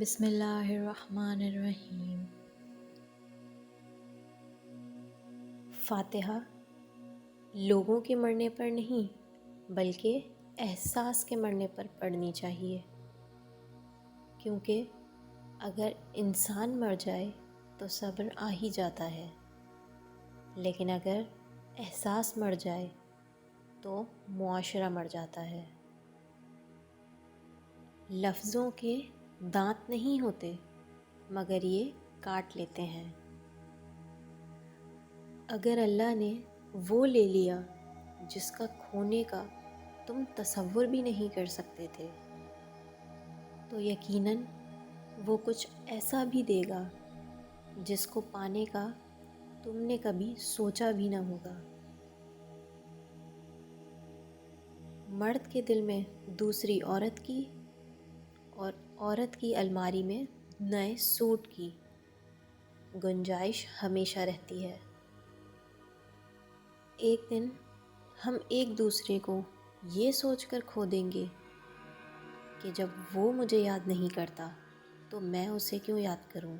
بسم اللہ الرحمن الرحیم۔ فاتحہ لوگوں کے مرنے پر نہیں بلکہ احساس کے مرنے پر پڑھنی چاہیے، کیونکہ اگر انسان مر جائے تو صبر آ ہی جاتا ہے، لیکن اگر احساس مر جائے تو معاشرہ مر جاتا ہے۔ لفظوں کے دانت نہیں ہوتے مگر یہ کاٹ لیتے ہیں۔ اگر اللہ نے وہ لے لیا جس کا کھونے کا تم تصور بھی نہیں کر سکتے تھے، تو یقیناً وہ کچھ ایسا بھی دے گا جس کو پانے کا تم نے کبھی سوچا بھی نہ ہوگا۔ مرد کے دل میں دوسری عورت کی اور عورت کی الماری میں نئے سوٹ کی گنجائش ہمیشہ رہتی ہے۔ ایک دن ہم ایک دوسرے کو یہ سوچ کر کھو دیں گے کہ جب وہ مجھے یاد نہیں کرتا تو میں اسے کیوں یاد کروں۔